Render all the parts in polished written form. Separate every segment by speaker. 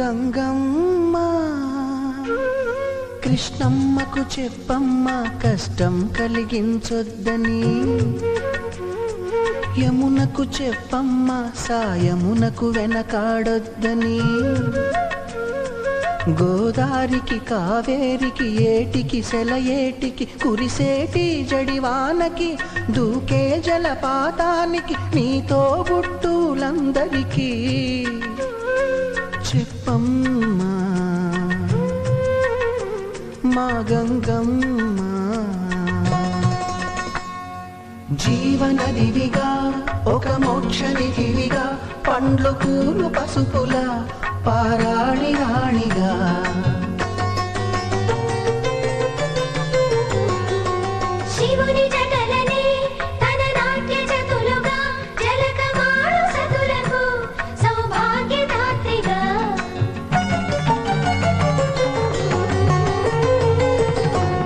Speaker 1: గంగమ్మ కృష్ణమ్మకు చెప్పమ్మ కష్టం కలిగించొద్దని, యమునకు చెప్పమ్మ సాయమునకు వెనకాడొద్దని, గోదారికి కావేరికి ఏటికి సెలయేటికి కురిసేటి జడివానకి దూకే జలపాతానికి నీతో బుట్టులందరికీ చెప్పమ్మా మా గంగమ్మ. జీవనదివిగా ఒక మోక్షనిధివిగా పండ్లు పూలు పసుపుల పారాణి రాణిగా,
Speaker 2: శివుని జటలనే తన నాట్య చతులుగా జలకమాడు సతులకు సౌభాగ్యదాత్రిగా,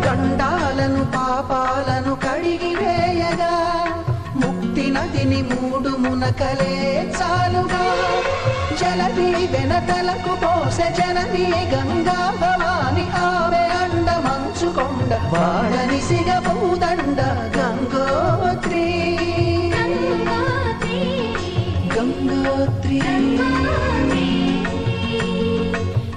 Speaker 1: గండాలను పాపాలను కడిగివేయగా ముక్తి నదిని మూడు మునకలే చాలుగా, జలది వెనతలకు పోసె జనని గంగా భవాని ఆమె అండ మంచుకొండ వాడని సిగబూదండ గంగోత్రి గంగోత్రి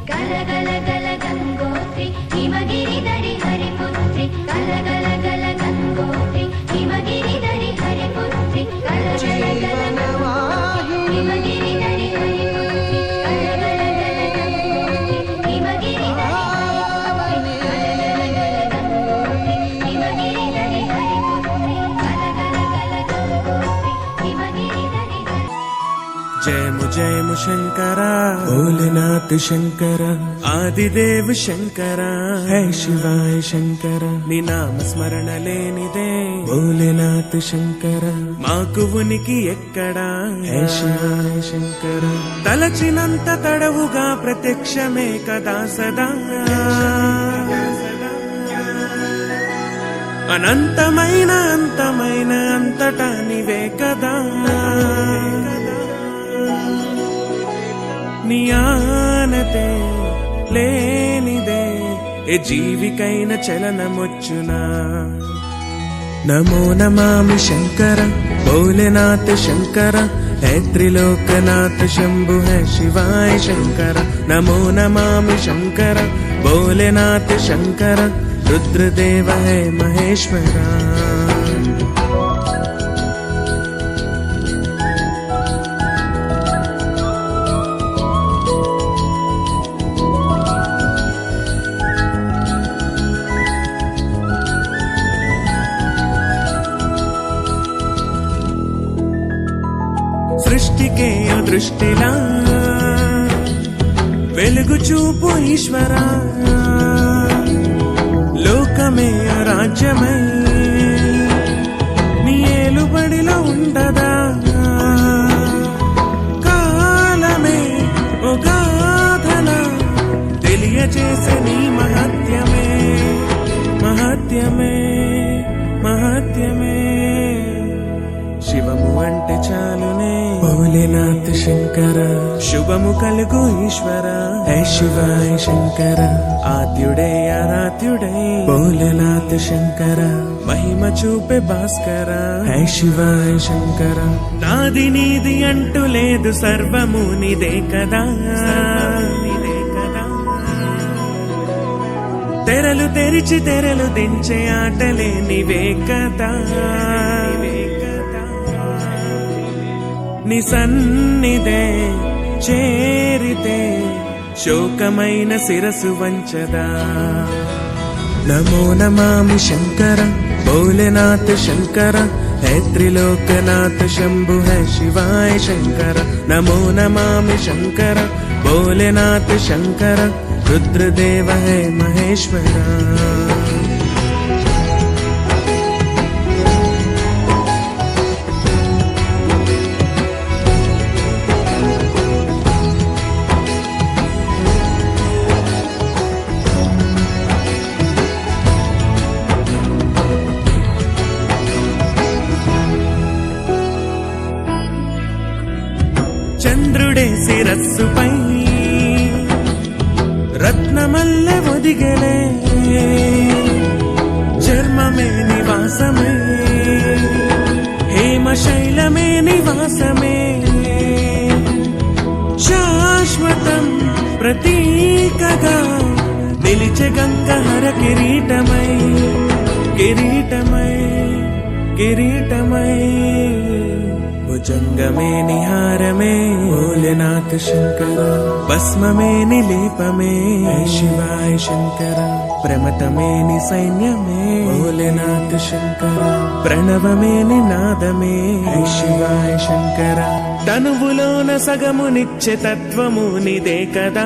Speaker 2: గలగల గల గంగోత్రి హిమగిరి దరి హరిపుత్రి, గలగల గల గంగోత్రి హిమగిరి దరి హరిపుత్రి, గలగల గల గంగోత్రి హిమగిరి దరి హరిపుత్రి, గలగల గల గంగోత్రి హిమగిరి దరి హరిపుత్రి, గలగల గల గంగోత్రి హిమగిరి దరి హరిపుత్రి, గలగల గల గంగోత్రి హిమగిరి దరి హరి.
Speaker 3: जय मु शंकरा भोलेनाथ शंकरा आदिदेव शंकरा है शिवाय शंकरा नी नाम स्मरण लेनिदे भोलेनाथ शंकरा माकु उనికి ఎక్కడా है शिवाय शंकरा తలచినంత తడవుగా ప్రత్యక్షమే కదా సదా, అనంతమైన అంతమైన అంతటా నీవే కదా, నీ ఆనతే లేనిదే ఏ జీవికైన చలనమొచ్చునా. నమో నమామి శంకర భోలేనాథ శంకర హే త్రిలోకనాథ శంభు హే శివాయ శంకర. నమో నమామి శంకర భోలేనాథ శంకర రుద్రదేవ హే మహేశ్వర. సృష్టికే దృష్టిలా వెలుగు చూపు ఈశ్వరా, లోకమే రాజ్యమై నీ ఏలుబడిలో ఉండదా, కాలమే ఓ గాథల తెలియజేసే నీ మహత్యమే మహత్యమే మహత్యమే. శివము అంటే చాలునే భోలేనాథ శంకర, శుభము కలుగు ఈశ్వర హే శివాయ శంకర. ఆద్యుడే ఆరాధ్యుడే భోలేనాథ శంకర, మహిమ చూపే భాస్కర హే శివాయ శంకర. నాది నీది అంటూ లేదు సర్వము నీదే కదా, తెరలు తెరిచి తెరలు దించే ఆటలే నీవే కదా, నీ సన్నిధే చేరితే శోకమైన శిరసు వంచదా. నమో నమామి శంకర భోలేనాథ శంకర హే త్రిలోకనాథ శంభు హే శివాయ శంకర. నమో నమామి శంకర భోలేనాథ శంకర రుద్రదేవ హే మహేశ్వర. చంద్రుడే శిరస్సుపై శాశ్వతం ప్రతీకగా నిలిచె గంగహర కిరీటమై కిరీటమై కిరీటమై భుజంగమే నిహారమే భోలేనాథ శంకర భస్మమే నిలీపమే శివాయ శంకర ప్రమతమే ని సైన్యమే భోలేనాథ శంకర ప్రణవమే నినాదమే శివాయ శంకర తనువులోన సగము నిత్య తత్వము నిదే కదా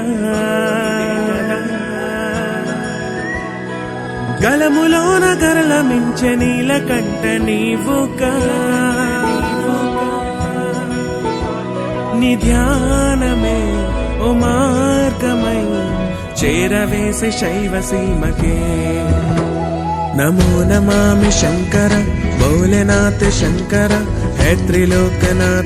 Speaker 3: గలములోన గరల మించె నీలకంఠ నీవుగా నీ ధ్యానమే ఓ మార్గమై చేరవేసే శైవ సీమకే నమో నమామి శంకర భోలేనాథ శంకర హే త్రిలోకనాథ